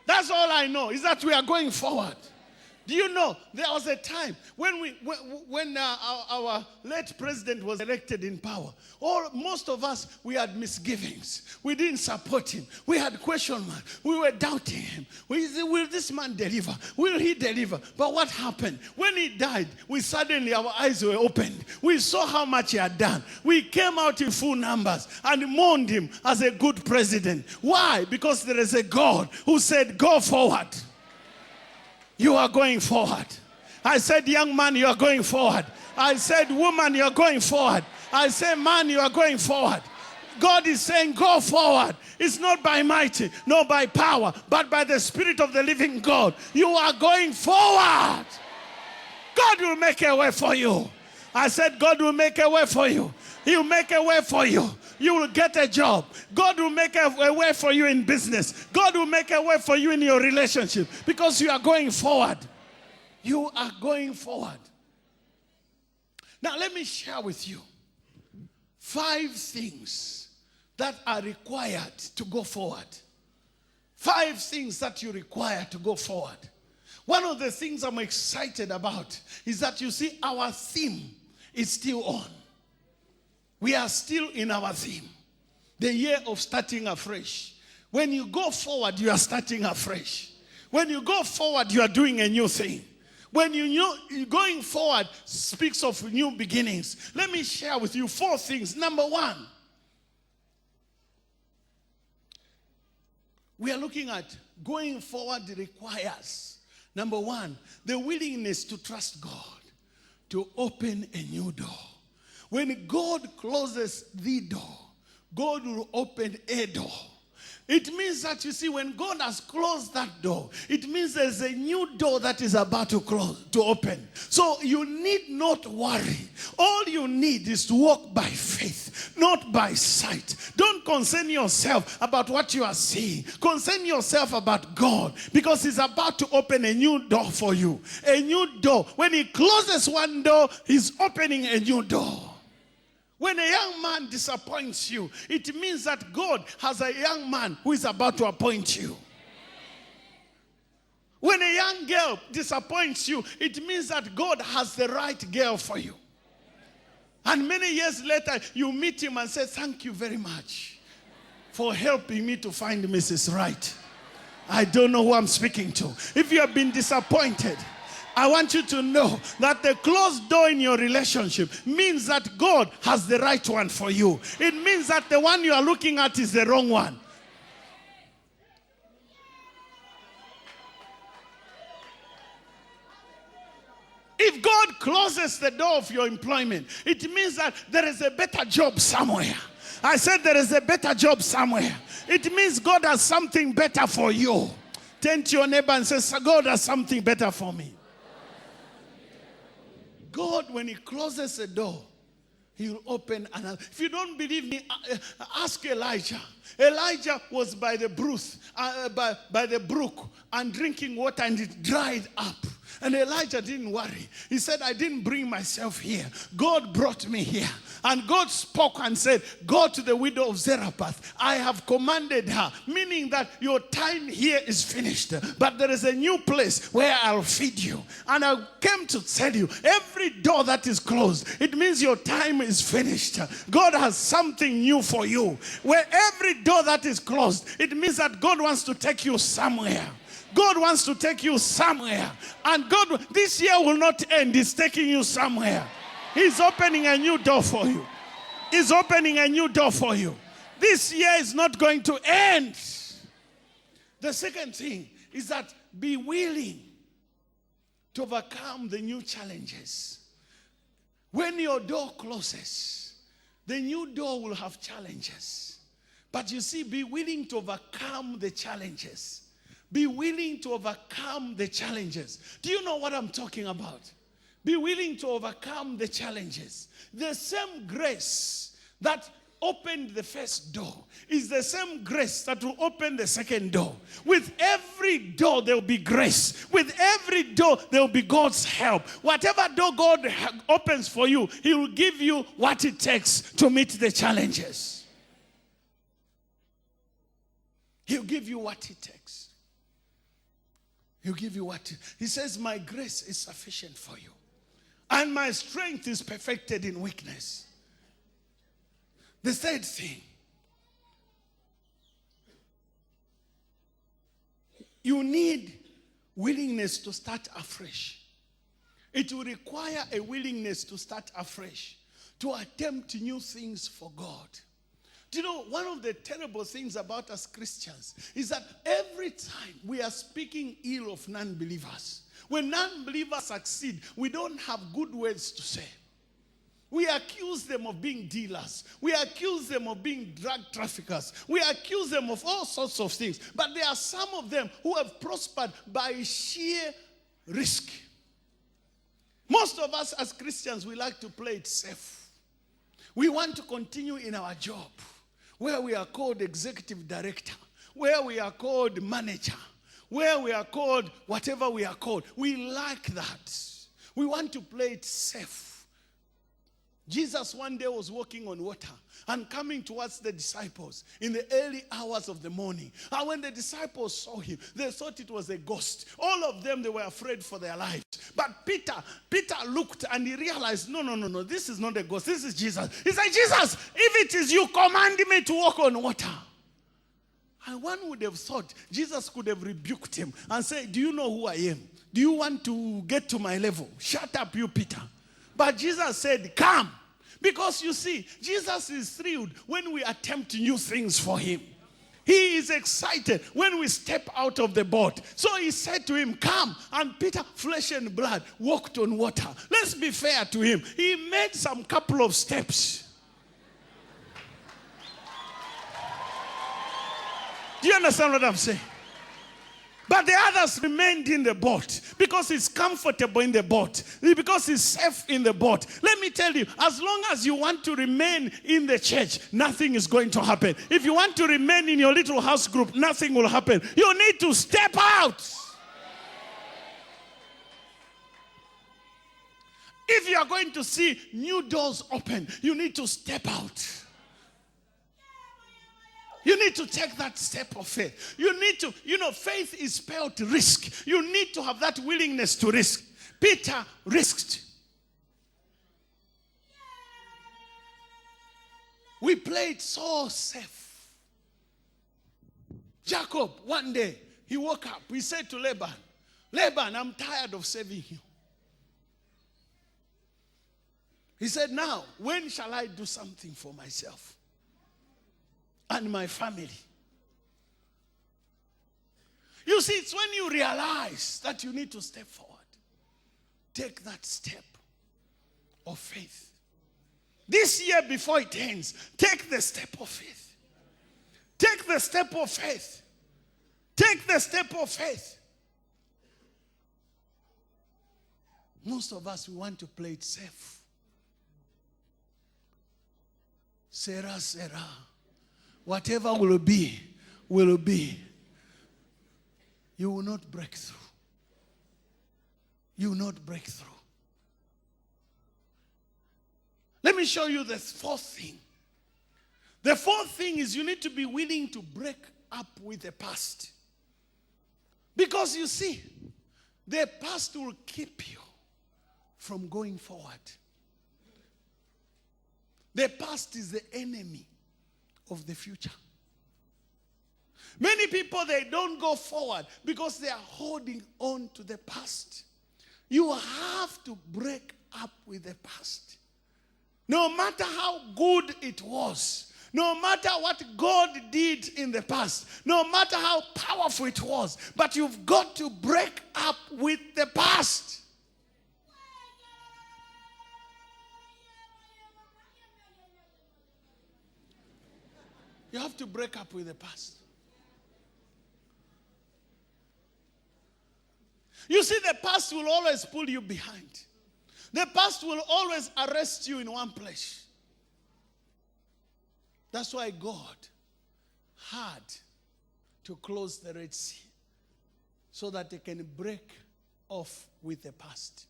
That's all I know, is that we are going forward. Do you know, there was a time when our late president was elected in power. Most of us, we had misgivings. We didn't support him. We had question marks. We were doubting him. Will this man deliver? Will he deliver? But what happened? When he died, our eyes were opened. We saw how much he had done. We came out in full numbers and mourned him as a good president. Why? Because there is a God who said, go forward. You are going forward. I said, young man, you are going forward. I said, woman, you are going forward. I said, man, you are going forward. God is saying, go forward. It's not by might, nor by power, but by the Spirit of the living God. You are going forward. God will make a way for you. I said, God will make a way for you. He will make a way for you. You will get a job. God will make a way for you in business. God will make a way for you in your relationship because you are going forward. You are going forward. Now let me share with you 5 things that are required to go forward. 5 things that you require to go forward. One of the things I'm excited about is that you see our theme is still on. We are still in our theme. The year of starting afresh. When you go forward, you are starting afresh. When you go forward, you are doing a new thing. When going forward speaks of new beginnings. Let me share with you 4 things. Number 1. We are looking at going forward requires, number 1, the willingness to trust God to open a new door. When God closes the door, God will open a door. It means that, you see, when God has closed that door, it means there's a new door that is about to open. So you need not worry. All you need is to walk by faith, not by sight. Don't concern yourself about what you are seeing. Concern yourself about God, because He's about to open a new door for you. A new door. When He closes one door, He's opening a new door. When a young man disappoints you, it means that God has a young man who is about to appoint you. When a young girl disappoints you, it means that God has the right girl for you. And many years later, you meet him and say, thank you very much for helping me to find Mrs. Right. I don't know who I'm speaking to. If you have been disappointed, I want you to know that the closed door in your relationship means that God has the right one for you. It means that the one you are looking at is the wrong one. If God closes the door of your employment, it means that there is a better job somewhere. I said there is a better job somewhere. It means God has something better for you. Turn to your neighbor and say, God has something better for me. God, when He closes a door, He will open another. If you don't believe me, ask Elijah. Elijah was by the brook and drinking water, and it dried up. And Elijah didn't worry. He said, I didn't bring myself here. God brought me here. And God spoke and said, go to the widow of Zarephath. I have commanded her, meaning that your time here is finished. But there is a new place where I'll feed you. And I came to tell you, every door that is closed, it means your time is finished. God has something new for you. Where every door that is closed, it means that God wants to take you somewhere. God wants to take you somewhere. And God, this year will not end. He's taking you somewhere. He's opening a new door for you. He's opening a new door for you. This year is not going to end. The second thing is that be willing to overcome the new challenges. When your door closes, the new door will have challenges. But you see, be willing to overcome the challenges. Be willing to overcome the challenges. Do you know what I'm talking about? Be willing to overcome the challenges. The same grace that opened the first door is the same grace that will open the second door. With every door, there will be grace. With every door, there will be God's help. Whatever door God opens for you, He will give you what it takes to meet the challenges. He'll give you what it takes. He'll give you what? He says, my grace is sufficient for you. And my strength is perfected in weakness. The third thing, you need willingness to start afresh. It will require a willingness to start afresh, to attempt new things for God. Do you know, one of the terrible things about us Christians is that every time we are speaking ill of non-believers, when non-believers succeed, we don't have good words to say. We accuse them of being dealers. We accuse them of being drug traffickers. We accuse them of all sorts of things. But there are some of them who have prospered by sheer risk. Most of us as Christians, we like to play it safe. We want to continue in our job, where we are called executive director, where we are called manager, where we are called whatever we are called. We like that. We want to play it safe. Jesus one day was walking on water and coming towards the disciples in the early hours of the morning. And when the disciples saw him, they thought it was a ghost. All of them, they were afraid for their lives. But Peter looked and he realized, no, this is not a ghost. This is Jesus. He said, Jesus, if it is you, command me to walk on water. And one would have thought Jesus could have rebuked him and said, do you know who I am? Do you want to get to my level? Shut up, you Peter. But Jesus said, come. Because you see, Jesus is thrilled when we attempt new things for him. He is excited when we step out of the boat. So he said to him, come. And Peter, flesh and blood, walked on water. Let's be fair to him. He made some couple of steps. Do you understand what I'm saying? But the others remained in the boat because it's comfortable in the boat, because it's safe in the boat. Let me tell you, as long as you want to remain in the church, nothing is going to happen. If you want to remain in your little house group, nothing will happen. You need to step out. If you are going to see new doors open, you need to step out. You need to take that step of faith. You need to, faith is spelled risk. You need to have that willingness to risk. Peter risked. We played so safe. Jacob, one day, he woke up. He said to Laban, I'm tired of serving you. He said, now, when shall I do something for myself and my family? You see, it's when you realize that you need to step forward. Take that step of faith. This year before it ends, take the step of faith. Take the step of faith. Take the step of faith. Most of us, we want to play it safe. Sarah. Whatever will be, will be. You will not break through. You will not break through. Let me show you the fourth thing. The fourth thing is you need to be willing to break up with the past. Because you see, the past will keep you from going forward. The past is the enemy of the future. Many people, they don't go forward because they are holding on to the past. You have to break up with the past. No matter how good it was, no matter what God did in the past, no matter how powerful it was, but you've got to break up with the past. You have to break up with the past. You see, the past will always pull you behind. The past will always arrest you in one place. That's why God had to close the Red Sea so that they can break off with the past.